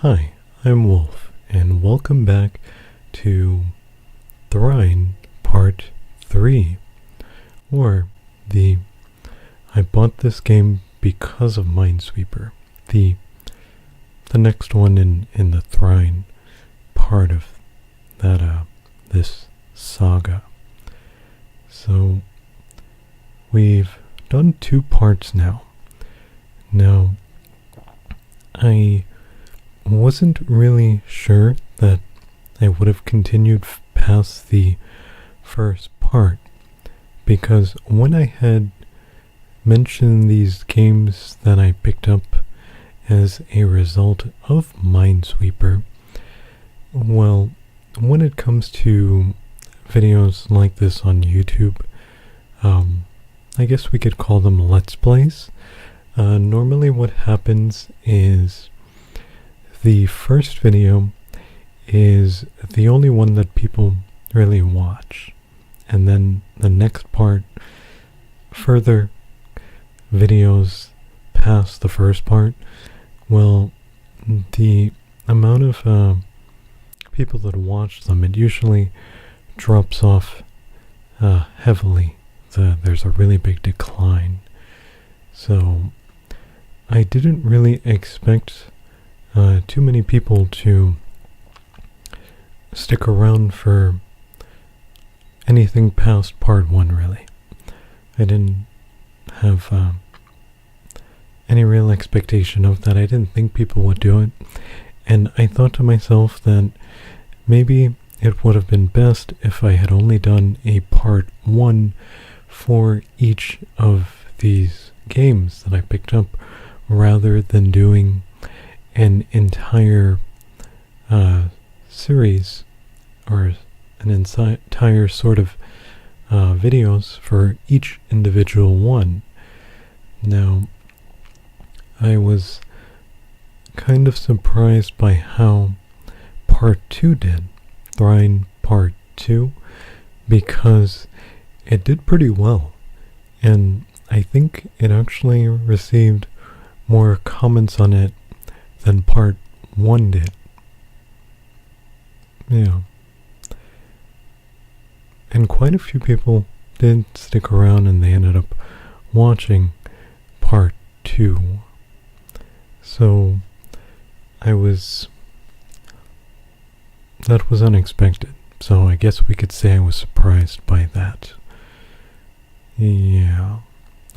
Hi, I'm Wolf, and welcome back to Trine Part 3, or I bought this game because of Minesweeper, the next one in the Trine part of this saga. So, we've done 2 parts now. Now, I wasn't really sure that I would have continued past the first part, because when I had mentioned these games that I picked up as a result of Minesweeper, well, when it comes to videos like this on YouTube, I guess we could call them Let's Plays. Normally what happens is the first video is the only one that people really watch, and then the next part, further videos past the first part, well, the amount of people that watch them, it usually drops off heavily. There's a really big decline. So I didn't really expect too many people to stick around for anything past part 1, really. I didn't have any real expectation of that. I didn't think people would do it, and I thought to myself that maybe it would have been best if I had only done a part 1 for each of these games that I picked up, rather than doing an entire series or an entire sort of videos for each individual one. Now, I was kind of surprised by how part 2 did, Trine part 2, because it did pretty well, and I think it actually received more comments on it than part 1 did. Yeah. And quite a few people did stick around, and they ended up watching part 2. So that was unexpected. So I guess we could say I was surprised by that. Yeah.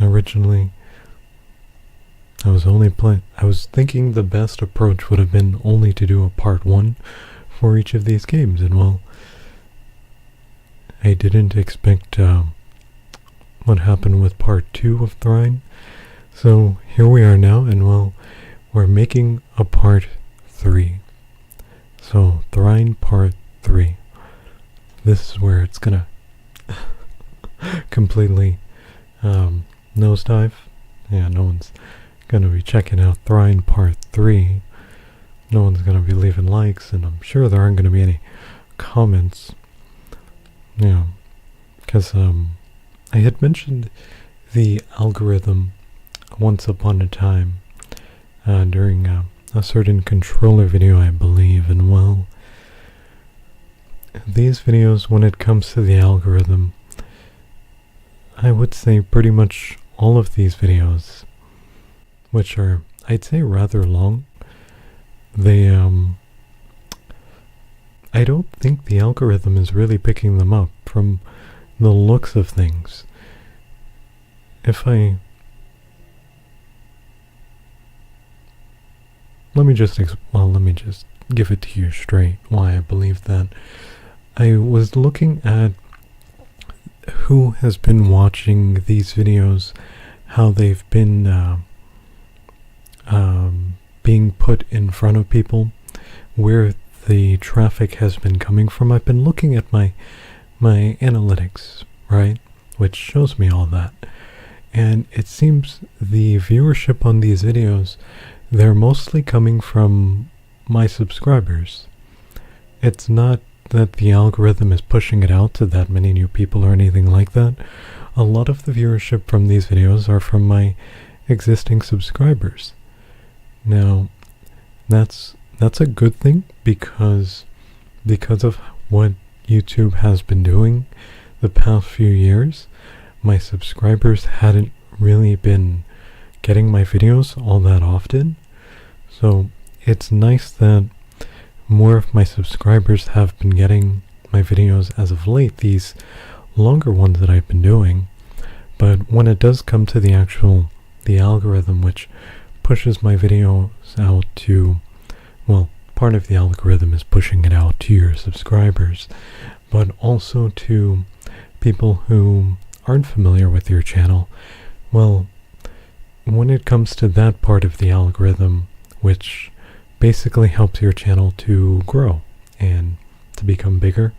Originally, I was thinking the best approach would have been only to do a part 1 for each of these games, and well, I didn't expect what happened with part 2 of Trine. So here we are now, and well, we're making a part 3. So Trine part 3. This is where it's gonna completely nosedive. Yeah, no one's gonna be checking out Trine part 3. No one's gonna be leaving likes, and I'm sure there aren't gonna be any comments. Yeah, because I had mentioned the algorithm once upon a time during a certain controller video, I believe, and well, these videos, when it comes to the algorithm, I would say pretty much all of these videos, which are, I'd say, rather long, they I don't think the algorithm is really picking them up from the looks of things. Let me just give it to you straight why I believe that. I was looking at who has been watching these videos, how they've been being put in front of people, where the traffic has been coming from. I've been looking at my analytics, right, which shows me all that, and it seems the viewership on these videos, they're mostly coming from my subscribers. It's not that the algorithm is pushing it out to that many new people or anything like that. A lot of the viewership from these videos are from my existing subscribers. Now, that's that's a good thing because of what YouTube has been doing the past few years. My subscribers hadn't really been getting my videos all that often. So it's nice that more of my subscribers have been getting my videos as of late, these longer ones that I've been doing. But when it does come to the algorithm, which pushes my videos out to, well, part of the algorithm is pushing it out to your subscribers, but also to people who aren't familiar with your channel. Well, when it comes to that part of the algorithm, which basically helps your channel to grow and to become bigger,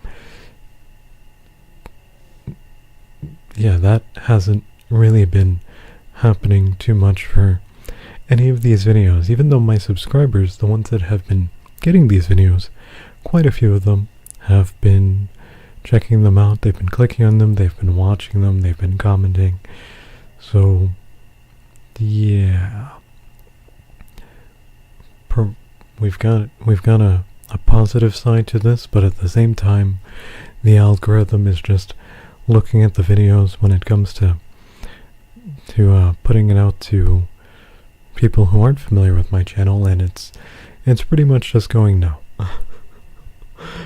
yeah, that hasn't really been happening too much for any of these videos, even though my subscribers, the ones that have been getting these videos, quite a few of them have been checking them out, they've been clicking on them, they've been watching them, they've been commenting. So yeah, we've got a positive side to this, but at the same time the algorithm is just looking at the videos when it comes to putting it out to people who aren't familiar with my channel, and it's pretty much just going no.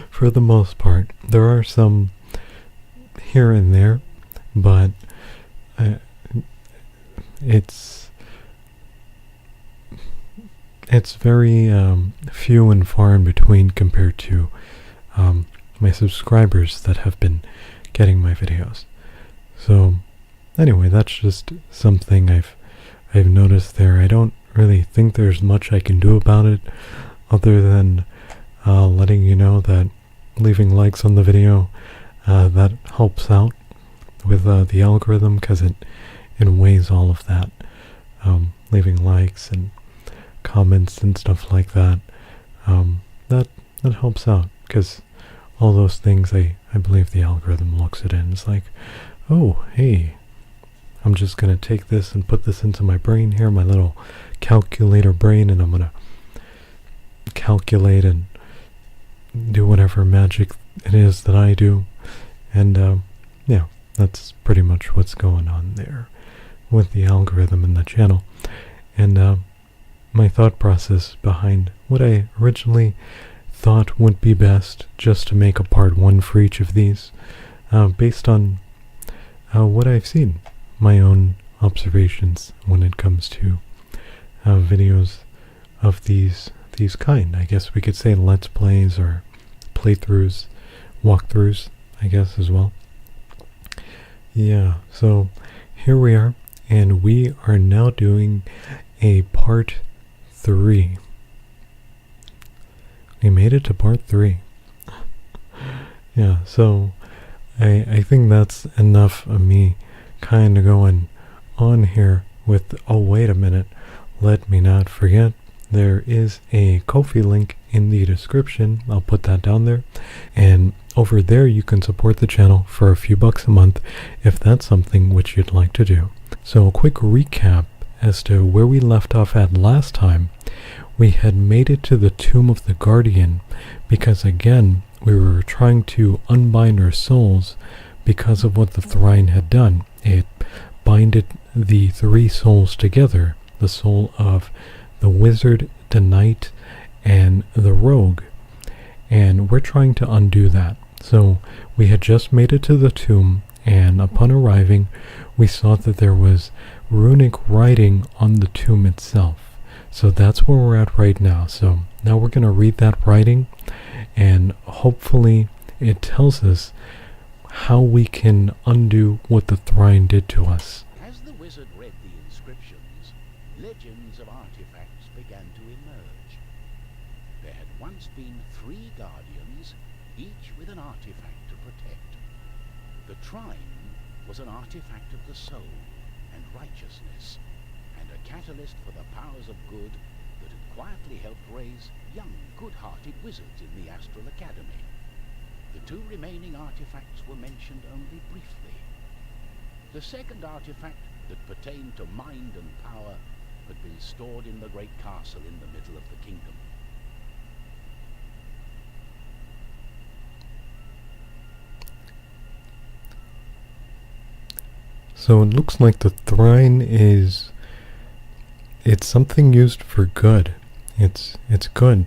For the most part, there are some here and there, but it's very few and far in between compared to my subscribers that have been getting my videos. So anyway, that's just something I've noticed there. I don't really think there's much I can do about it other than letting you know that leaving likes on the video, that helps out with the algorithm, because it weighs all of that. Leaving likes and comments and stuff like that, that helps out, because all those things, I believe the algorithm looks at it and it's like, oh, hey, I'm just going to take this and put this into my brain here, my little calculator brain, and I'm going to calculate and do whatever magic it is that I do. And yeah, that's pretty much what's going on there with the algorithm and the channel. And my thought process behind what I originally thought would be best, just to make a part 1 for each of these, based on what I've seen, my own observations when it comes to videos of these kind. I guess we could say let's plays or playthroughs, walkthroughs, I guess, as well. Yeah, so here we are, and we are now doing a part 3. We made it to part 3. Yeah, so I think that's enough of me kind of going on here with, oh wait a minute, let me not forget, there is a Ko-fi link in the description. I'll put that down there, and over there you can support the channel for a few bucks a month if that's something which you'd like to do. So a quick recap as to where we left off at last time. We had made it to the Tomb of the Guardian because, again, we were trying to unbind our souls because of what the Trine had done. It binded the 3 souls together, the soul of the wizard, the knight, and the rogue. And we're trying to undo that. So we had just made it to the tomb, and upon arriving, we saw that there was runic writing on the tomb itself. So that's where we're at right now. So now we're going to read that writing, and hopefully it tells us how we can undo what the Trine did to us. As the wizard read the inscriptions, legends of artifacts began to emerge. There had once been 3 guardians, each with an artifact to protect. The Trine was an artifact of the soul and righteousness, and a catalyst for the powers of good that had quietly helped raise young, good-hearted wizards in the Astral Academy. The 2 remaining artifacts were mentioned only briefly. The second artifact, that pertained to mind and power, had been stored in the great castle in the middle of the kingdom. So it looks like the Trine is... It's something used for good. It's good.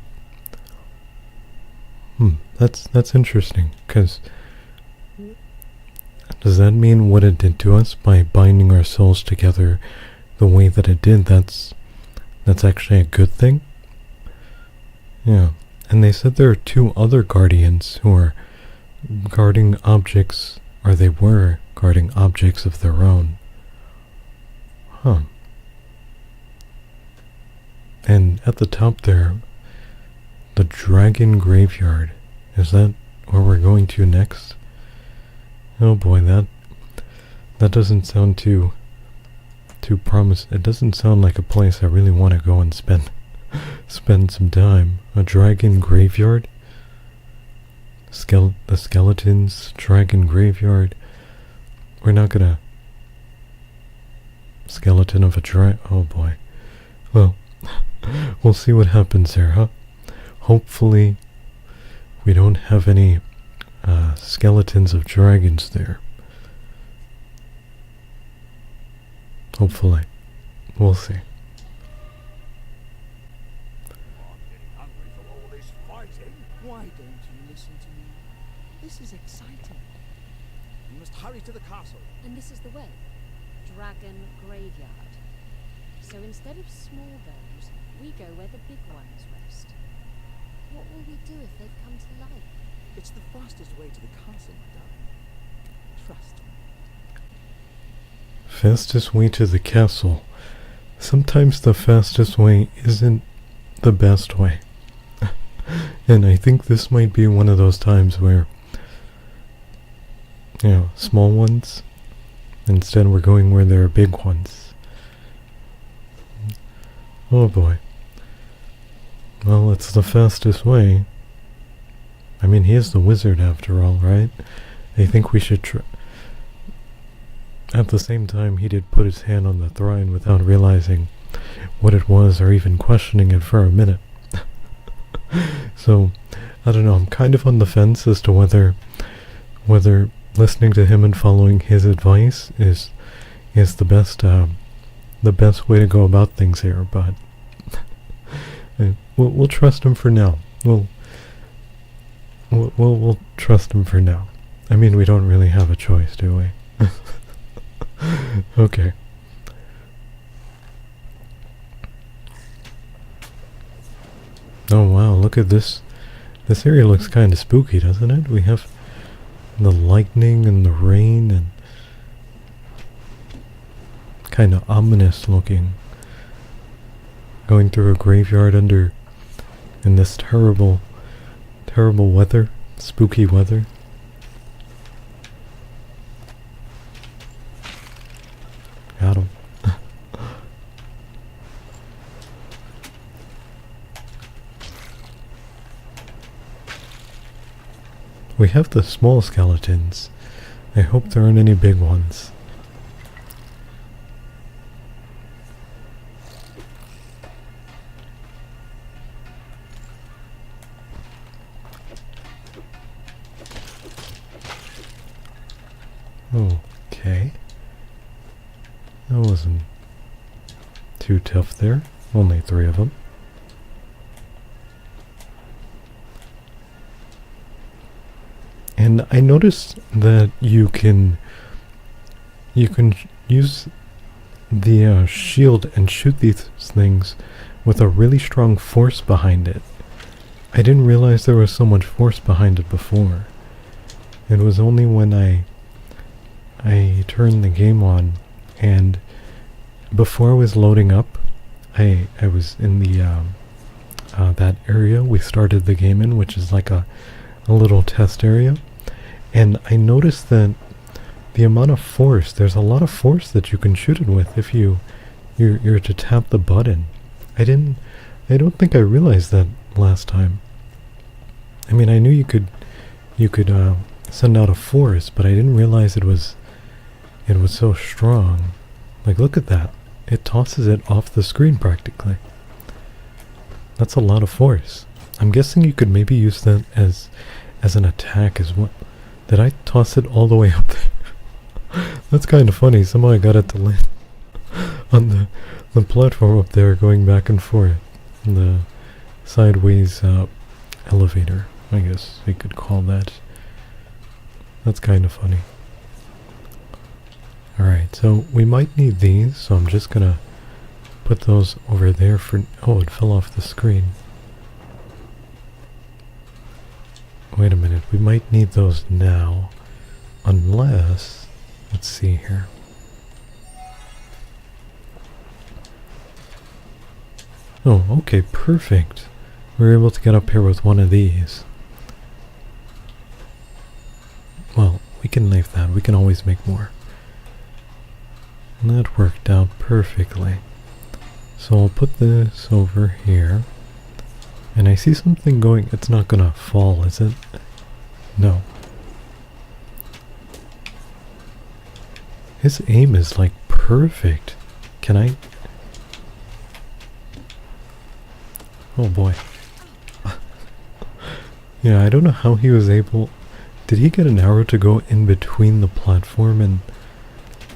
That's interesting, because does that mean what it did to us by binding our souls together the way that it did, that's actually a good thing? Yeah. And they said there are 2 other guardians who are guarding objects, or they were guarding objects of their own. Huh. And at the top there, the Dragon Graveyard. Is that where we're going to next? Oh boy, that doesn't sound too promising. It doesn't sound like a place I really want to go and spend some time. A Dragon Graveyard? The Skeletons, Dragon Graveyard. We're not gonna... Skeleton of a dragon. Oh boy. Well, we'll see what happens there, huh? Hopefully, we don't have any skeletons of dragons there. Hopefully. We'll see. I'm getting hungry from all this fighting. Why don't you listen to me? This is exciting. We must hurry to the castle. And this is the way. Dragon Graveyard. So instead of small bones, we go where the big ones rest. What will we do if they've come to life? It's the fastest way to the castle, my darling. Trust me. Fastest way to the castle. Sometimes the fastest way isn't the best way. And I think this might be one of those times where, small ones, instead we're going where there are big ones. Oh boy. Well, it's the fastest way. I mean, he is the wizard after all, right? I think we should try... At the same time, he did put his hand on the throne without realizing what it was or even questioning it for a minute. So, I don't know, I'm kind of on the fence as to whether listening to him and following his advice is the best way to go about things here, but we'll trust him for now. We'll trust him for now. I mean, we don't really have a choice, do we? Okay. Oh wow, look at this. This area looks kind of spooky, doesn't it? We have the lightning and the rain and kind of ominous looking. Going through a graveyard in this terrible weather, spooky weather. Got him. We have the small skeletons. I hope there aren't any big ones. Okay. That wasn't too tough there. Only 3 of them. And I noticed that you can use the shield and shoot these things with a really strong force behind it. I didn't realize there was so much force behind it before. It was only when I turned the game on, and before I was loading up, I was in the that area we started the game in, which is like a little test area, and I noticed that the amount of force, there's a lot of force that you can shoot it with if you're to tap the button. I don't think I realized that last time. I mean, I knew you could send out a force, but I didn't realize it was so strong. Like, look at that. It tosses it off the screen practically. That's a lot of force. I'm guessing you could maybe use that as an attack as well. Did I toss it all the way up there? That's kind of funny. Somehow I got it to land on the platform up there, going back and forth. The sideways elevator, I guess we could call that. That's kind of funny. Alright, so we might need these, so I'm just gonna put those over there for... Oh, it fell off the screen. Wait a minute, we might need those now. Unless... Let's see here. Oh, okay, perfect. We're able to get up here with one of these. Well, we can leave that. We can always make more. And that worked out perfectly. So I'll put this over here. And I see something going... It's not gonna fall, is it? No. His aim is like perfect. Can I... Oh boy. Yeah, I don't know how he was able... Did he get an arrow to go in between the platform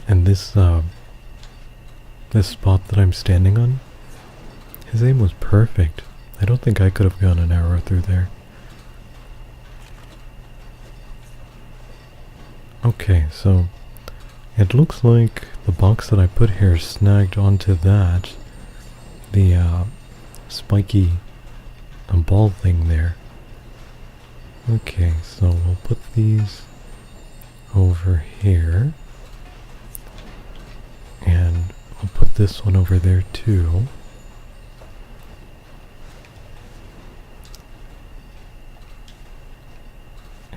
and this this spot that I'm standing on? His aim was perfect. I don't think I could have gotten an arrow through there. Okay, so it looks like the box that I put here snagged onto that. The spiky ball thing there. Okay, so we'll put these over here. And I'll put this one over there too.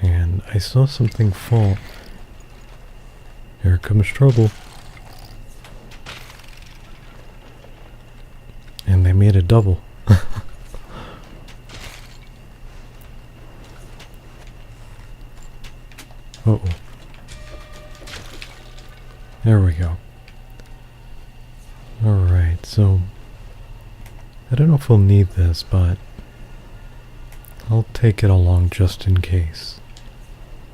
And I saw something fall. Here comes trouble. And they made a double. Uh-oh. There we go. Alright, so... I don't know if we'll need this, but... I'll take it along just in case.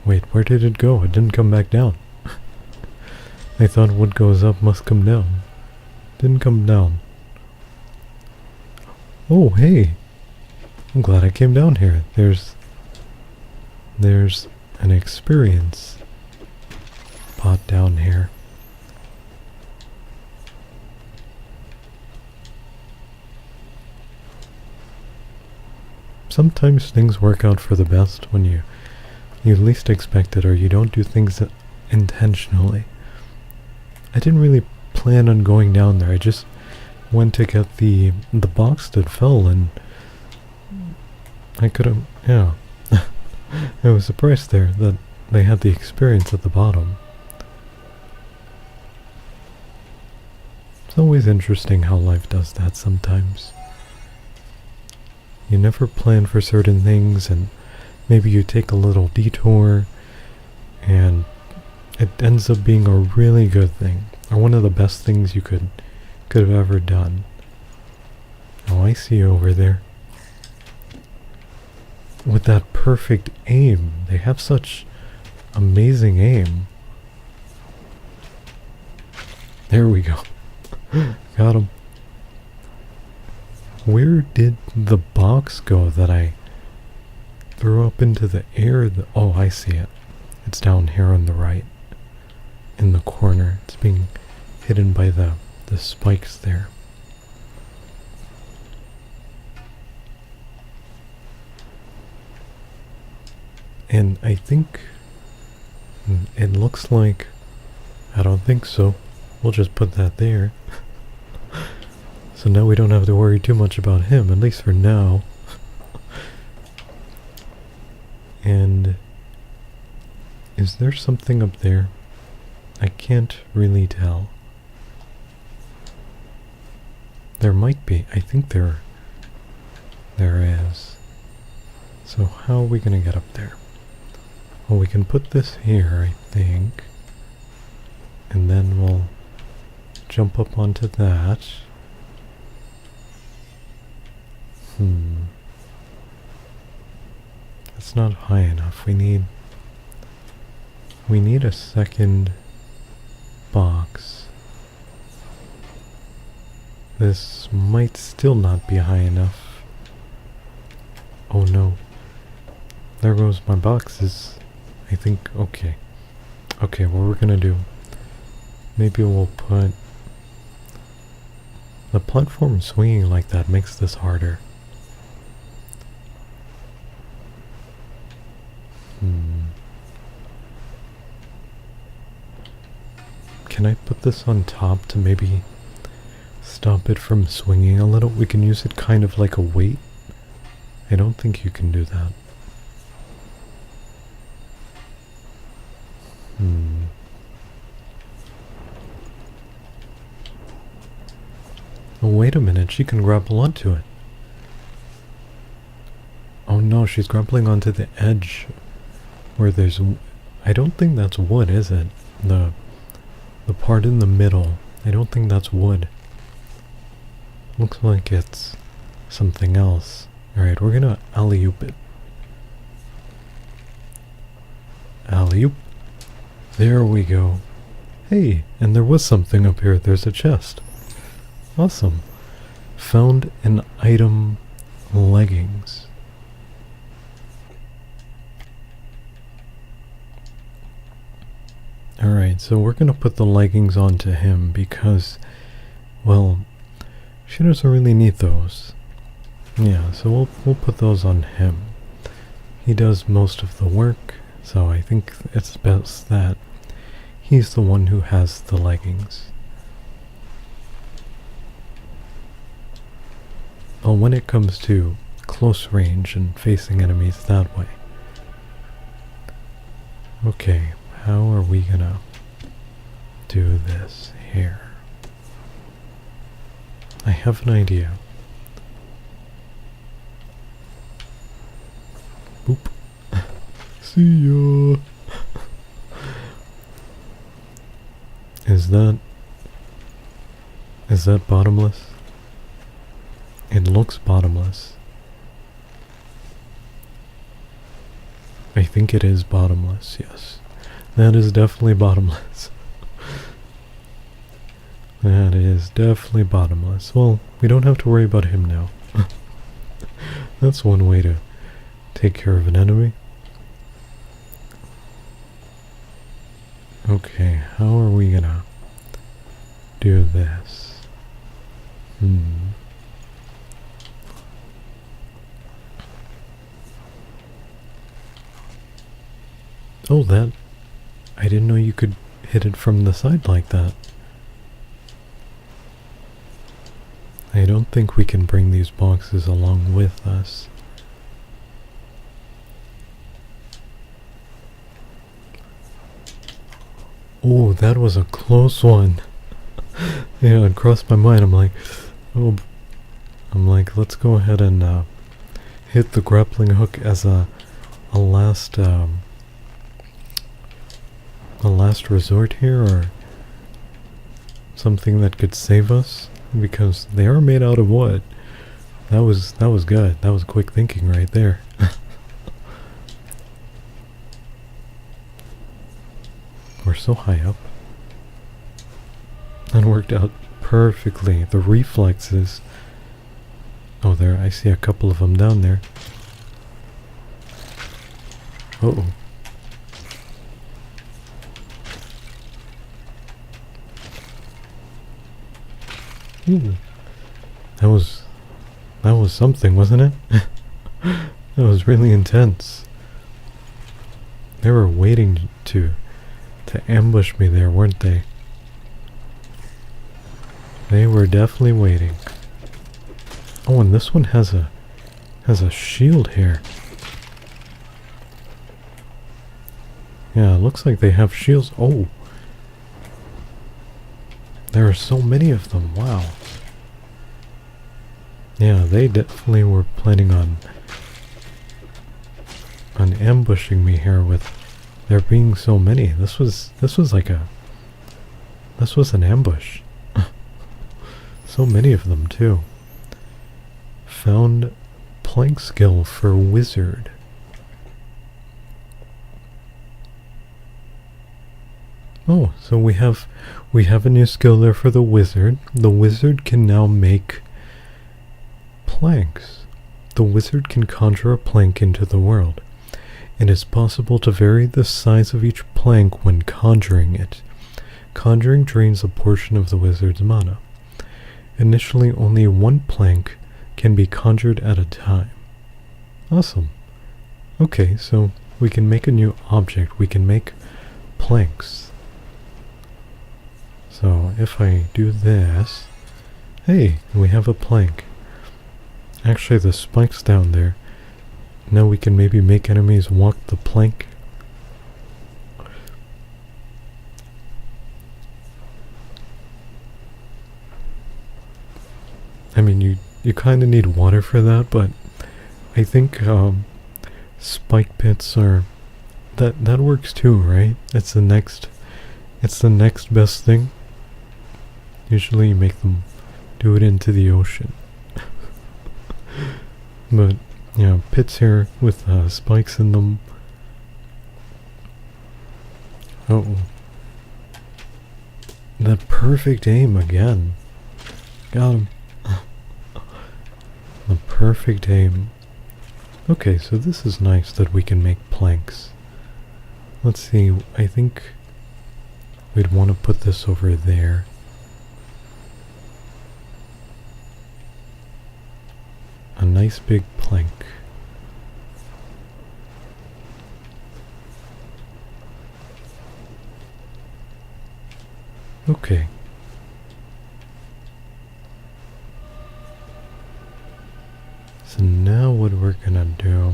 Wait, where did it go? It didn't come back down. I thought what goes up must come down. Didn't come down. Oh, hey! I'm glad I came down here. There's an experience pot down here. Sometimes things work out for the best when you least expect it, or you don't do things intentionally. I didn't really plan on going down there. I just went to get the box that fell, and I could have, yeah. I was surprised there that they had the experience at the bottom. It's always interesting how life does that sometimes. You never plan for certain things, and maybe you take a little detour, and it ends up being a really good thing, or one of the best things you could have ever done. Oh, I see you over there. With that perfect aim. They have such amazing aim. There we go. Got him. Where did the box go that I threw up into the air? Oh, I see it. It's down here on the right. In the corner. It's being hidden by the spikes there. And I think it looks like... I don't think so. We'll just put that there. So now we don't have to worry too much about him, at least for now. And... is there something up there? I can't really tell. There might be. I think there is. So how are we gonna get up there? Well, we can put this here, I think. And then we'll jump up onto that. That's not high enough. We need a second This might still not be high enough. Oh no. There goes my boxes. I think, okay. Okay, what we're gonna do. Maybe we'll put... The platform swinging like that makes this harder. Can I put this on top to maybe stop it from swinging a little? We can use it kind of like a weight. I don't think you can do that. Oh, wait a minute, she can grapple onto it. Oh no, she's grappling onto the edge where there's... I don't think that's wood, is it? The part in the middle. I don't think that's wood. Looks like it's something else. Alright, we're gonna alley-oop it. Alley-oop. There we go. Hey, and there was something up here. There's a chest. Awesome. Found an item leggings. Alright, so we're gonna put the leggings onto him because, well, she doesn't really need those. Yeah, so we'll put those on him. He does most of the work, so I think it's best that he's the one who has the leggings. Well, when it comes to close range and facing enemies that way. Okay, how are we gonna do this here? I have an idea. Boop. See ya. Is that bottomless? It looks bottomless. I think it is bottomless, yes. That is definitely bottomless. That is definitely bottomless. Well, we don't have to worry about him now. That's one way to take care of an enemy. Okay, how are we gonna do this? Oh, that... I didn't know you could hit it from the side like that. I don't think we can bring these boxes along with us. Oh, that was a close one. Yeah, it crossed my mind. I'm like, let's go ahead and hit the grappling hook as a last resort here, or something that could save us, because they are made out of wood. That was good. That was quick thinking right there. We're so high up. That worked out perfectly. The reflexes. Oh, there, I see a couple of them down there. Uh-oh. That was something, wasn't it? That was really intense. They were waiting to ambush me there, weren't they? They were definitely waiting. Oh, and this one has a shield here. Yeah, it looks like they have shields. Oh. There are so many of them, wow. Yeah, they definitely were planning on ambushing me here with there being so many. This was an ambush. So many of them too. Found plank skill for wizard. Oh, so we have a new skill there for the wizard. The wizard can now make planks. The wizard can conjure a plank into the world. It is possible to vary the size of each plank when conjuring it. Conjuring drains a portion of the wizard's mana. Initially, only one plank can be conjured at a time. Awesome. Okay, so we can make a new object. We can make planks. So if I do this, hey, we have a plank. Actually, the spike's down there. Now we can maybe make enemies walk the plank. I mean, you kind of need water for that, but I think spike pits are that works too, right? It's the next best thing. Usually you make them do it into the ocean. But yeah, pits here with spikes in them. Oh, that perfect aim again. Got him. The perfect aim. Okay, so this is nice that we can make planks. Let's see, I think we'd want to put this over there. A nice big plank. Okay. So now what we're gonna do,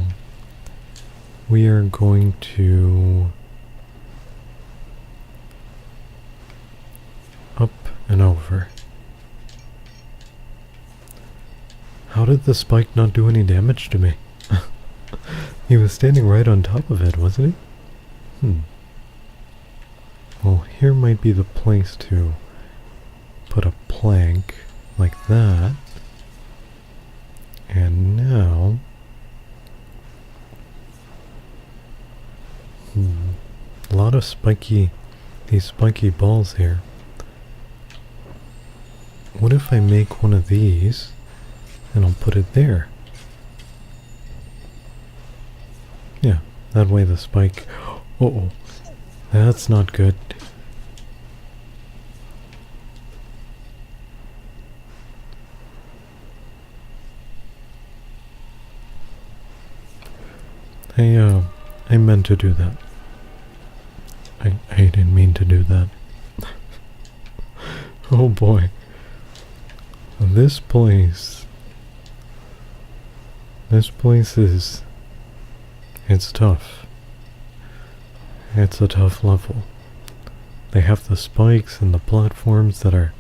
we are going to up and over. How did the spike not do any damage to me? He was standing right on top of it, wasn't he? Well, here might be the place to put a plank like that. And now... a lot of these spiky balls here. What if I make one of these and I'll put it there? Yeah, that way the spike... Uh-oh, that's not good. I meant to do that. I didn't mean to do that. Oh boy. This place is... it's tough. It's a tough level. They have the spikes and the platforms that are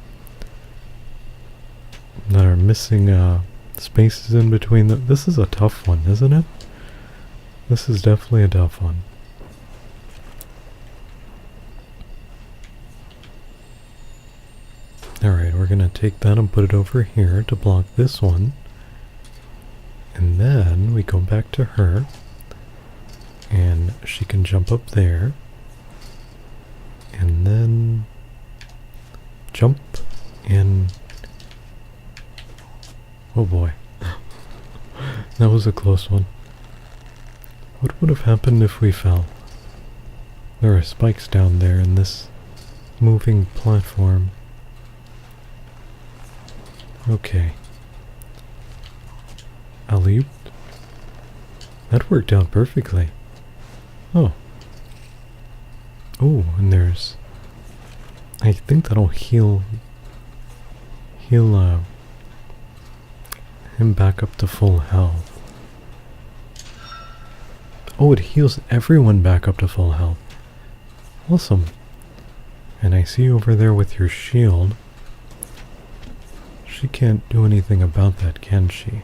missing spaces in between them. This is a tough one, isn't it? This is definitely a tough one. Alright, we're gonna take that and put it over here to block this one. And then we go back to her. And she can jump up there. And then jump and... oh boy. That was a close one. What would have happened if we fell? There are spikes down there in this moving platform. Okay. Alley-oop. That worked out perfectly. Oh. Oh, and there's... I think that'll heal him back up to full health. Oh, it heals everyone back up to full health. Awesome. And I see you over there with your shield. She can't do anything about that, can she?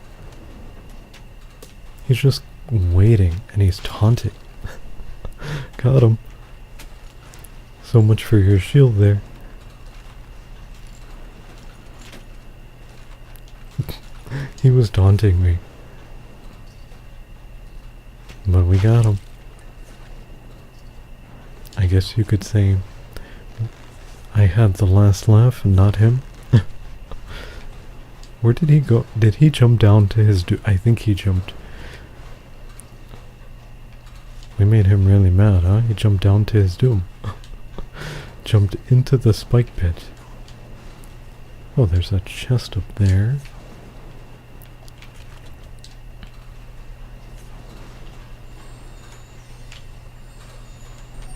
He's just waiting, and he's taunting. Got him. So much for your shield there. He was taunting me. But we got him. I guess you could say I had the last laugh and not him. Where did he go? Did he jump down to his I think he jumped. We made him really mad, huh? He jumped down to his doom. Jumped into the spike pit. Oh, there's a chest up there.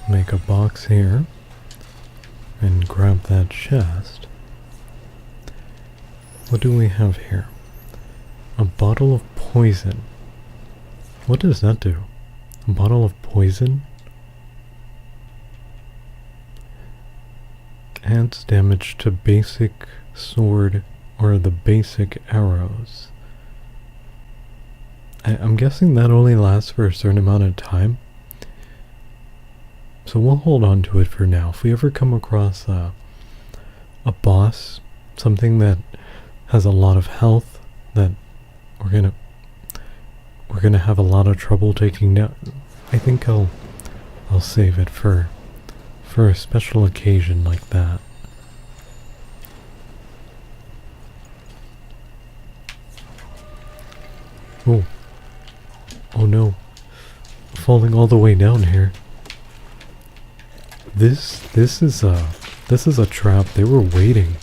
Make a box here. And grab that chest. What do we have here? A bottle of poison. What does that do? A bottle of poison? Adds damage to basic sword or the basic arrows. I'm guessing that only lasts for a certain amount of time. So we'll hold on to it for now. If we ever come across a boss, something that has a lot of health that we're gonna have a lot of trouble taking down, I think I'll save it for a special occasion like that. Oh. Oh no. Falling all the way down here. This is a trap. They were waiting.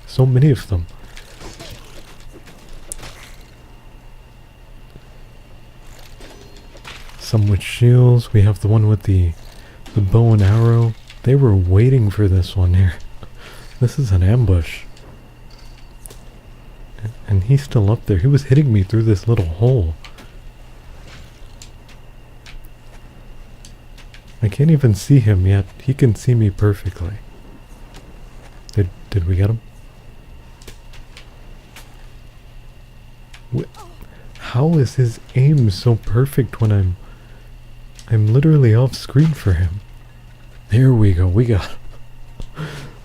So many of them. Some with shields. We have the one with the bow and arrow. They were waiting for this one here. This is an ambush. And he's still up there. He was hitting me through this little hole. I can't even see him yet. He can see me perfectly. Did we get him? How is his aim so perfect when I'm literally off screen for him? There we go. We got him.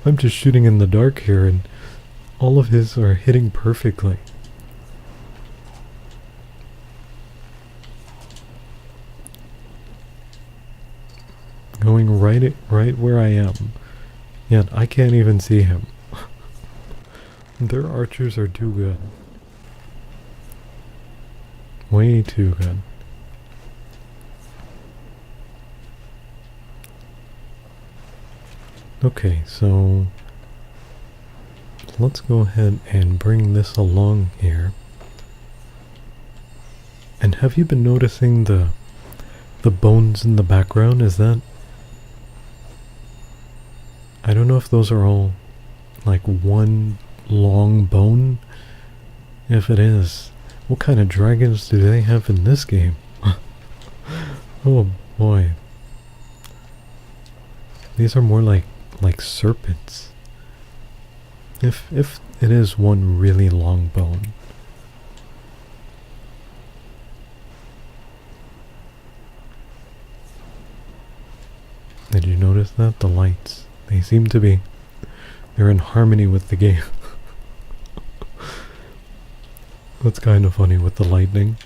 I'm just shooting in the dark here and all of his are hitting perfectly. Going right where I am. Yet I can't even see him. Their archers are too good. Way too good. Okay, so let's go ahead and bring this along here. And have you been noticing the bones in the background? Is that... I don't know if those are all like one long bone. If it is, what kind of dragons do they have in this game? Oh boy. These are more like serpents. If it is one really long bone. Did you notice that? The lights. They seem to be. They're in harmony with the game. That's kind of funny with the lightning.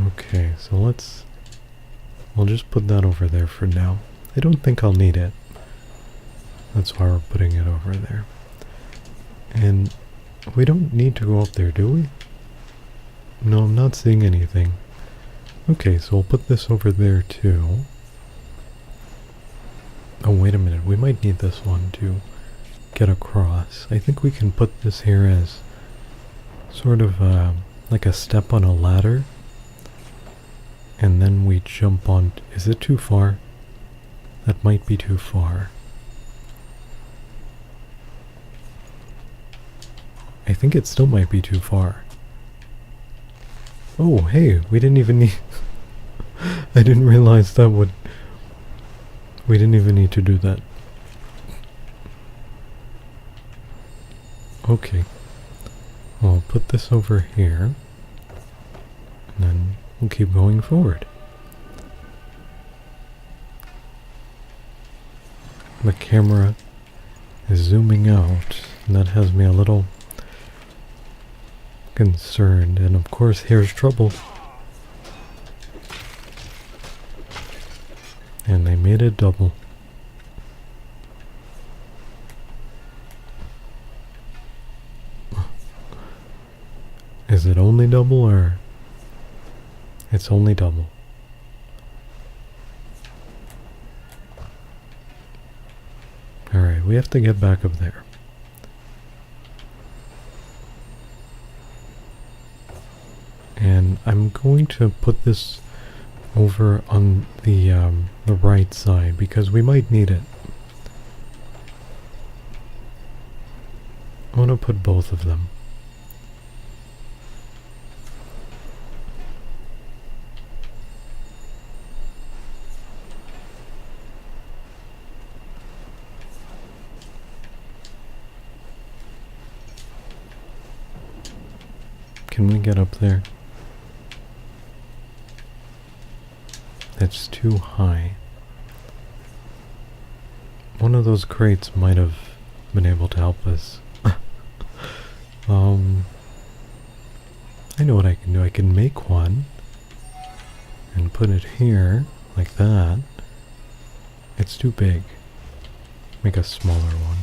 Okay, so we'll just put that over there for now. I don't think I'll need it. That's why we're putting it over there. And we don't need to go up there, do we? No, I'm not seeing anything. Okay, so we'll put this over there too. Oh, wait a minute. We might need this one to get across. I think we can put this here as sort of like a step on a ladder. And then we jump on... Is it too far? That might be too far. I think it still might be too far. Oh, hey, we didn't even need... I didn't realize that would... We didn't even need to do that. Okay. I'll put this over here. And then we'll keep going forward. The camera is zooming out, and that has me a little concerned, and of course here's trouble. And they made it double. Is it only double, or it's only double? Alright, we have to get back up there. And I'm going to put this over on the right side because we might need it. I want to put both of them. Can we get up there? That's too high. One of those crates might have been able to help us. I know what I can do. I can make one and put it here like that. It's too big. Make a smaller one.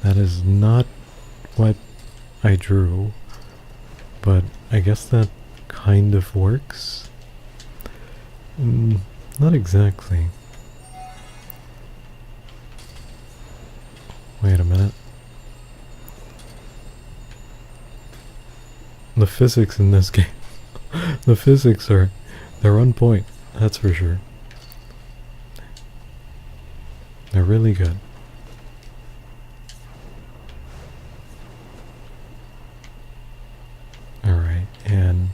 That is not what I drew, but I guess that kind of works. Not exactly. Wait a minute. The physics in this game, the physics they're on point, that's for sure. They're really good. Alright, and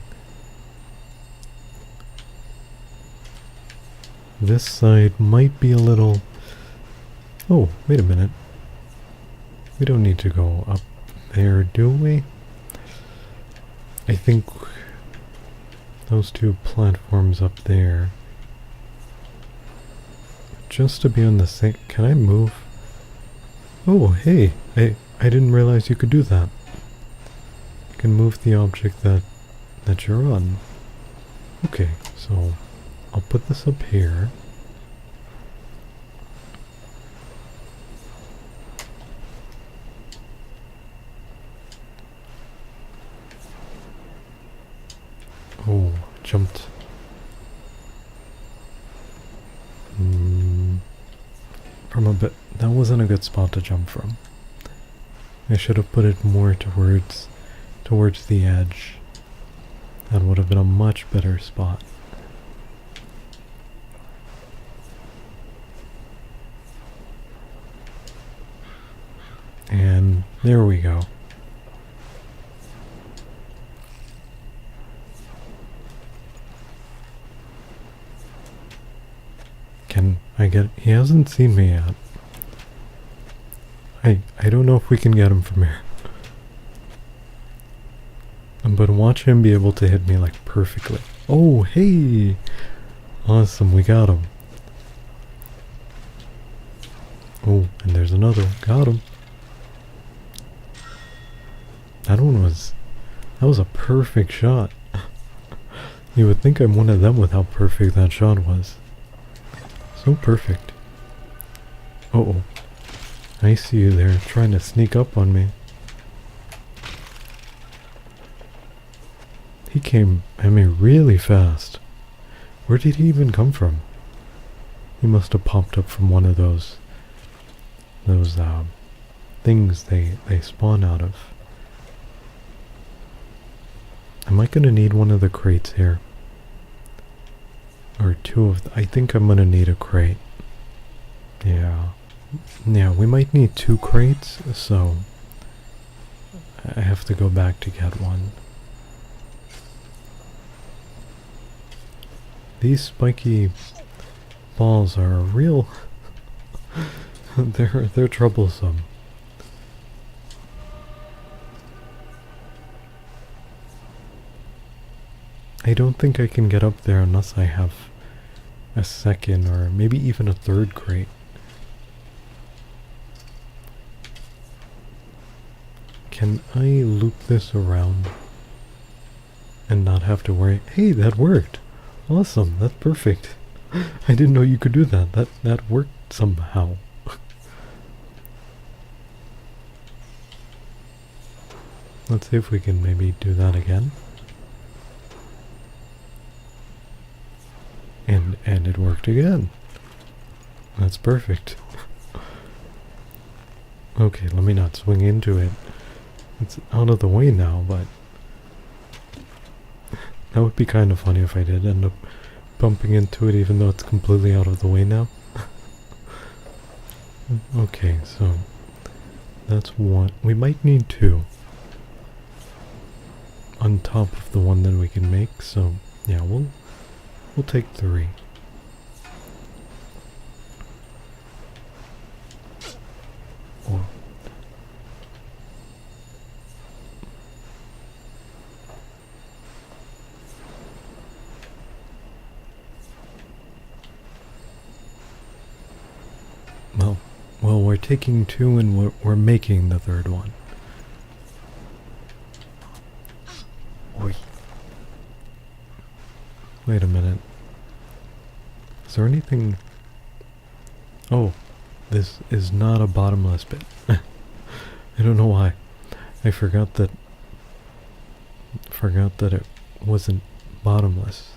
this side might be a little... Oh, wait a minute. We don't need to go up there, do we? I think those two platforms up there, just to be on the same... Can I move? Oh, hey, I didn't realize you could do that. You can move the object that you're on. Okay, so I'll put this up here. Oh, jumped. From a bit. That wasn't a good spot to jump from. I should have put it more towards the edge. That would have been a much better spot. And there we go. Can I get... He hasn't seen me yet. I don't know if we can get him from here. But watch him be able to hit me like perfectly. Oh, hey! Awesome, we got him. Oh, and there's another one. Got him. That was a perfect shot. You would think I'm one of them with how perfect that shot was. So perfect. Uh-oh. I see you there trying to sneak up on me. He came at me really fast. Where did he even come from? He must have popped up from one of those things they spawn out of. Am I gonna need one of the crates here? Or two of I think I'm gonna need a crate. Yeah. Yeah, we might need 2 crates, so I have to go back to get one. These spiky balls are real... they're troublesome. I don't think I can get up there unless I have a second or maybe even a 3rd crate. can I loop this around and not have to worry? Hey, that worked! Awesome, that's perfect. I didn't know you could do that. That worked somehow. Let's see if we can maybe do that again. And it worked again. That's perfect. Okay, let me not swing into it. It's out of the way now, but that would be kind of funny if I did end up bumping into it even though it's completely out of the way now. Okay, so that's one. We might need two on top of the one that we can make, so yeah, we'll take 3. Or well, we're taking 2 and we're making the 3rd one. Oi. Wait a minute. Is there anything... Oh, this is not a bottomless pit. I don't know why. I forgot that it wasn't bottomless.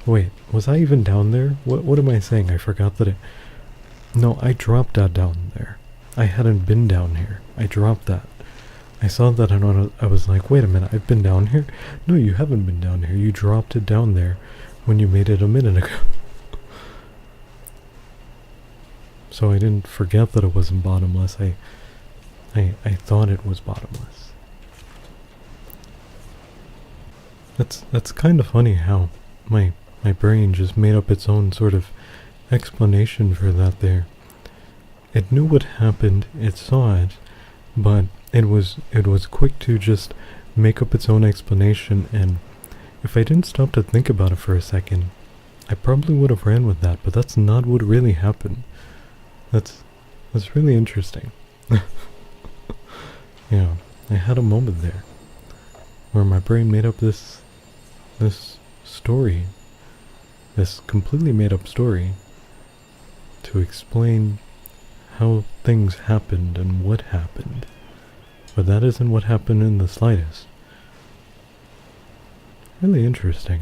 Wait, was I even down there? What am I saying? I forgot that it... No, I dropped that down there. I hadn't been down here. I dropped that. I saw that and I was like, wait a minute, I've been down here? No, you haven't been down here. You dropped it down there when you made it a minute ago. So I didn't forget that it wasn't bottomless. I thought it was bottomless. That's kind of funny how my brain just made up its own sort of explanation for that there. It knew what happened, it saw it, but it was quick to just make up its own explanation, and if I didn't stop to think about it for a second, I probably would have ran with that, but that's not what really happened. That's really interesting. Yeah, I had a moment there where my brain made up this story, this completely made up story, to explain how things happened and what happened. But that isn't what happened in the slightest. Really interesting.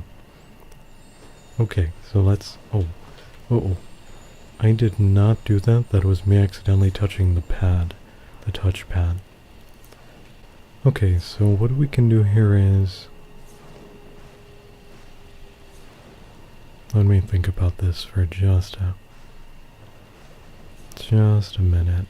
Okay, so let's... Oh. I did not do that. That was me accidentally touching the pad. The touch pad. Okay, so what we can do here is... Let me think about this for just a minute.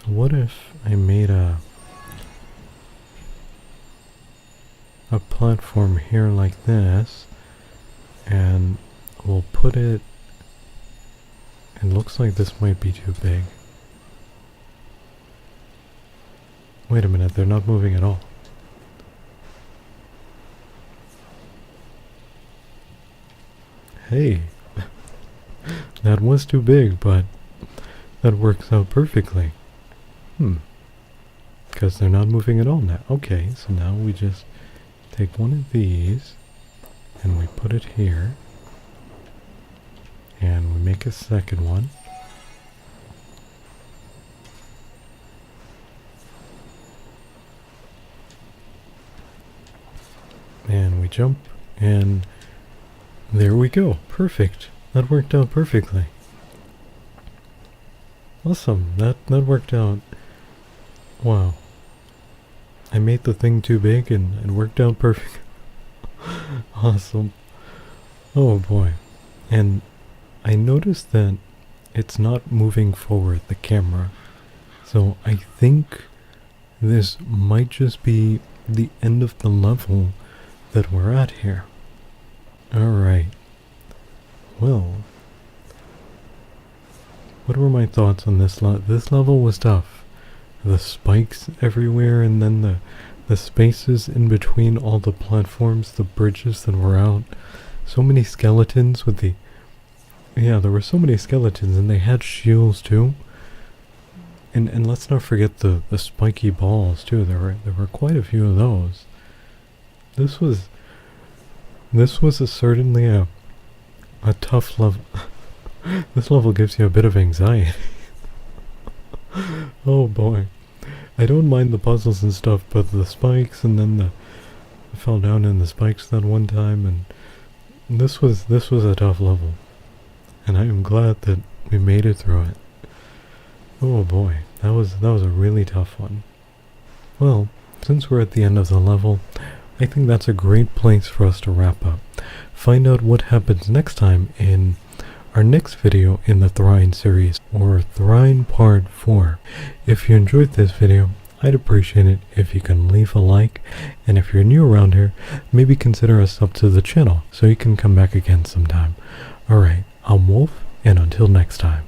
What if I made a platform here like this, and we'll put it... It looks like this might be too big. Wait a minute, they're not moving at all. Hey, that was too big, but that works out perfectly. Because they're not moving at all now. Okay, so now we just take one of these and we put it here, and we make a second one. And we jump, and there we go. Perfect. That worked out perfectly. Awesome. That worked out. Wow. I made the thing too big and it worked out perfect. Awesome. Oh boy. And I noticed that it's not moving forward, the camera. So I think this might just be the end of the level that we're at here. Alright. Well, what were my thoughts on this level? This level was tough. The spikes everywhere, and then the the spaces in between all the platforms, the bridges that were out. So many skeletons with the... Yeah, there were so many skeletons, and they had shields too. And let's not forget the spiky balls too. There were quite a few of those. This was certainly a tough level. This level gives you a bit of anxiety. Oh boy. I don't mind the puzzles and stuff, but the spikes, and then I fell down in the spikes that one time, and this was a tough level. And I am glad that we made it through it. Oh boy, that was a really tough one. Well, since we're at the end of the level, I think that's a great place for us to wrap up. Find out what happens next time in our next video in the Trine series, or Trine Part 4. If you enjoyed this video, I'd appreciate it if you can leave a like, and if you're new around here, maybe consider a sub to the channel so you can come back again sometime. Alright, I'm Wolf, and until next time.